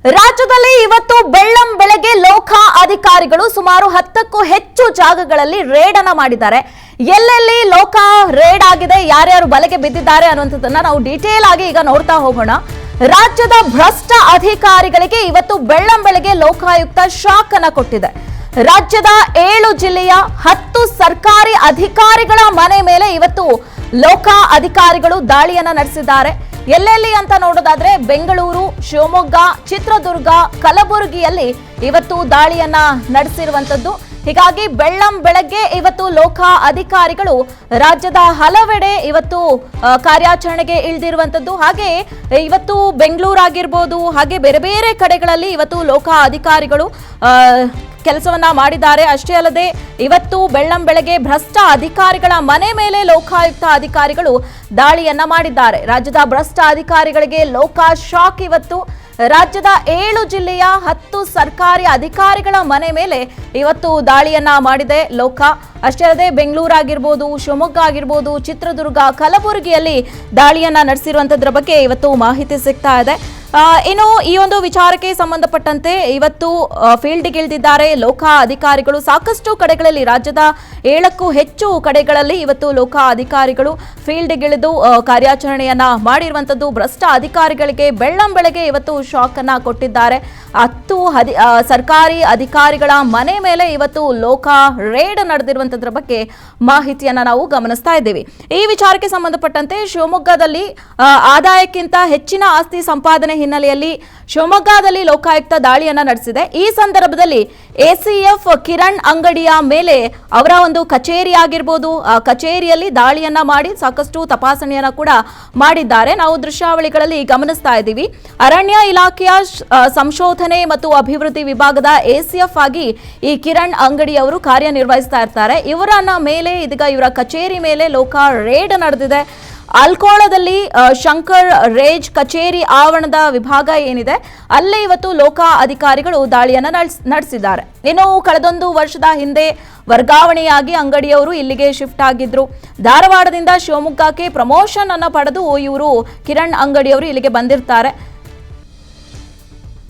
ರಾಜ್ಯದಲ್ಲಿ ಇವತ್ತು ಬೆಳ್ಳಂ ಬೆಳಗ್ಗೆ ಲೋಕಾ ಅಧಿಕಾರಿಗಳು ಸುಮಾರು 10ಕ್ಕೂ ಹೆಚ್ಚು ಜಾಗಗಳಲ್ಲಿ ರೇಡ್ ಅನ್ನು ಮಾಡಿದ್ದಾರೆ. ಎಲ್ಲೆಲ್ಲಿ ಲೋಕಾ ರೇಡ್ ಆಗಿದೆ, ಯಾರ್ಯಾರು ಬಲೆಗೆ ಬಿದ್ದಿದ್ದಾರೆ ಅನ್ನುವಂಥದ್ದನ್ನ ನಾವು ಡೀಟೇಲ್ ಆಗಿ ಈಗ ನೋಡ್ತಾ ಹೋಗೋಣ. ರಾಜ್ಯದ ಭ್ರಷ್ಟ ಅಧಿಕಾರಿಗಳಿಗೆ ಇವತ್ತು ಬೆಳ್ಳಂ ಬೆಳಗ್ಗೆ ಲೋಕಾಯುಕ್ತ ಶಾಕ್ ಅನ್ನು ಕೊಟ್ಟಿದೆ. ರಾಜ್ಯದ 7 ಜಿಲ್ಲೆಯ 10 ಸರ್ಕಾರಿ ಅಧಿಕಾರಿಗಳ ಮನೆ ಮೇಲೆ ಇವತ್ತು ಲೋಕಾ ಅಧಿಕಾರಿಗಳು ದಾಳಿಯನ್ನ ನಡೆಸಿದ್ದಾರೆ. ಎಲ್ಲೆಲ್ಲಿ ಅಂತ ನೋಡೋದಾದ್ರೆ ಬೆಂಗಳೂರು, ಶಿವಮೊಗ್ಗ, ಚಿತ್ರದುರ್ಗ, ಕಲಬುರಗಿಯಲ್ಲಿ ಇವತ್ತು ದಾಳಿಯನ್ನ ನಡೆಸಿರುವಂತದ್ದು. ಹೀಗಾಗಿ ಬೆಳ್ಳಂ ಬೆಳಗ್ಗೆ ಇವತ್ತು ಲೋಕಾ ಅಧಿಕಾರಿಗಳು ರಾಜ್ಯದ ಹಲವೆಡೆ ಇವತ್ತು ಕಾರ್ಯಾಚರಣೆಗೆ ಇಳಿದಿರುವಂತದ್ದು. ಹಾಗೆ ಇವತ್ತು ಬೆಂಗಳೂರು ಆಗಿರ್ಬೋದು, ಹಾಗೆ ಬೇರೆ ಬೇರೆ ಕಡೆಗಳಲ್ಲಿ ಇವತ್ತು ಲೋಕಾ ಅಧಿಕಾರಿಗಳು ಕೆಲಸವನ್ನ ಮಾಡಿದ್ದಾರೆ. ಅಷ್ಟೇ ಅಲ್ಲದೆ ಇವತ್ತು ಬೆಳ್ಳಂ ಬೆಳಗ್ಗೆ ಭ್ರಷ್ಟ ಅಧಿಕಾರಿಗಳ ಮನೆ ಮೇಲೆ ಲೋಕಾಯುಕ್ತ ಅಧಿಕಾರಿಗಳು ದಾಳಿಯನ್ನ ಮಾಡಿದ್ದಾರೆ. ರಾಜ್ಯದ ಭ್ರಷ್ಟ ಅಧಿಕಾರಿಗಳಿಗೆ ಲೋಕಾ ಶಾಕ್. ಇವತ್ತು ರಾಜ್ಯದ 7 ಜಿಲ್ಲೆಯ 10 ಸರ್ಕಾರಿ ಅಧಿಕಾರಿಗಳ ಮನೆ ಮೇಲೆ ಇವತ್ತು ದಾಳಿಯನ್ನ ಮಾಡಿದೆ ಲೋಕಾ. ಅಷ್ಟೇ ಅಲ್ಲದೆ ಬೆಂಗಳೂರು ಆಗಿರ್ಬೋದು, ಶಿವಮೊಗ್ಗ ಆಗಿರ್ಬೋದು, ಚಿತ್ರದುರ್ಗ, ಕಲಬುರಗಿಯಲ್ಲಿ ದಾಳಿಯನ್ನ ನಡೆಸಿರುವಂತದ್ರ ಬಗ್ಗೆ ಇವತ್ತು ಮಾಹಿತಿ ಸಿಗ್ತಾ ಇದೆ. ಇನ್ನು ಈ ಒಂದು ವಿಚಾರಕ್ಕೆ ಸಂಬಂಧಪಟ್ಟಂತೆ ಇವತ್ತು ಫೀಲ್ಡ್ಗೆ ಇಳಿದಿದ್ದಾರೆ ಲೋಕಾ ಅಧಿಕಾರಿಗಳು. ಸಾಕಷ್ಟು ಕಡೆಗಳಲ್ಲಿ, ರಾಜ್ಯದ 7ಕ್ಕೂ ಹೆಚ್ಚು ಕಡೆಗಳಲ್ಲಿ ಇವತ್ತು ಲೋಕಾ ಅಧಿಕಾರಿಗಳು ಫೀಲ್ಡ್ಗಿಳಿದು ಕಾರ್ಯಾಚರಣೆಯನ್ನ ಮಾಡಿರುವಂತದ್ದು. ಭ್ರಷ್ಟ ಅಧಿಕಾರಿಗಳಿಗೆ ಬೆಳ್ಳಂ ಬೆಳಗ್ಗೆ ಇವತ್ತು ಶಾಕ್ ಅನ್ನ ಕೊಟ್ಟಿದ್ದಾರೆ. 10 ಸರ್ಕಾರಿ ಅಧಿಕಾರಿಗಳ ಮನೆ ಮೇಲೆ ಇವತ್ತು ಲೋಕಾ ರೇಡ್ ನಡೆದಿರುವಂತದ್ರ ಬಗ್ಗೆ ಮಾಹಿತಿಯನ್ನ ನಾವು ಗಮನಿಸ್ತಾ ಇದ್ದೀವಿ. ಈ ವಿಚಾರಕ್ಕೆ ಸಂಬಂಧಪಟ್ಟಂತೆ ಶಿವಮೊಗ್ಗದಲ್ಲಿ ಆದಾಯಕ್ಕಿಂತ ಹೆಚ್ಚಿನ ಆಸ್ತಿ ಸಂಪಾದನೆ ಹಿನ್ನೆಲೆಯಲ್ಲಿ ಶಿವಮೊಗ್ಗದಲ್ಲಿ ಲೋಕಾಯುಕ್ತ ದಾಳಿಯನ್ನ ನಡೆಸಿದೆ. ಈ ಸಂದರ್ಭದಲ್ಲಿ ಎಸಿಎಫ್ ಕಿರಣ್ ಅಂಗಡಿಯ ಮೇಲೆ ಅವರ ಒಂದು ಕಚೇರಿ ಆಗಿರ್ಬೋದು, ಕಚೇರಿಯಲ್ಲಿ ದಾಳಿಯನ್ನ ಮಾಡಿ ಸಾಕಷ್ಟು ತಪಾಸಣೆಯನ್ನ ಕೂಡ ಮಾಡಿದ್ದಾರೆ. ನಾವು ದೃಶ್ಯಾವಳಿಗಳಲ್ಲಿ ಗಮನಿಸ್ತಾ ಇದ್ದೀವಿ. ಅರಣ್ಯ ಇಲಾಖೆಯ ಸಂಶೋಧನೆ ಮತ್ತು ಅಭಿವೃದ್ಧಿ ವಿಭಾಗದ ಎಸಿಎಫ್ ಆಗಿ ಈ ಕಿರಣ್ ಅಂಗಡಿ ಅವರು ಕಾರ್ಯನಿರ್ವಹಿಸ್ತಾ ಇರ್ತಾರೆ. ಇವರನ್ನ ಮೇಲೆ ಇದೀಗ ಇವರ ಕಚೇರಿ ಮೇಲೆ ಲೋಕಾ ರೇಡ್ ನಡೆದಿದೆ. ಅಲ್ಕೋಳದಲ್ಲಿ ಶಂಕರ್ ರೇಜ್ ಕಚೇರಿ ಆವರಣದ ವಿಭಾಗ ಏನಿದೆ ಅಲ್ಲೇ ಇವತ್ತು ಲೋಕಾ ಅಧಿಕಾರಿಗಳು ದಾಳಿಯನ್ನ ನಡೆಸಿದ್ದಾರೆ. ಇನ್ನು ಕಳೆದೊಂದು ವರ್ಷದ ಹಿಂದೆ ವರ್ಗಾವಣೆಯಾಗಿ ಅಂಗಡಿಯವರು ಇಲ್ಲಿಗೆ ಶಿಫ್ಟ್ ಆಗಿದ್ರು. ಧಾರವಾಡದಿಂದ ಶಿವಮೊಗ್ಗಕ್ಕೆ ಪ್ರಮೋಷನ್ ಅನ್ನ ಪಡೆದು ಇವರು ಕಿರಣ್ ಅಂಗಡಿಯವರು ಇಲ್ಲಿಗೆ ಬಂದಿರ್ತಾರೆ.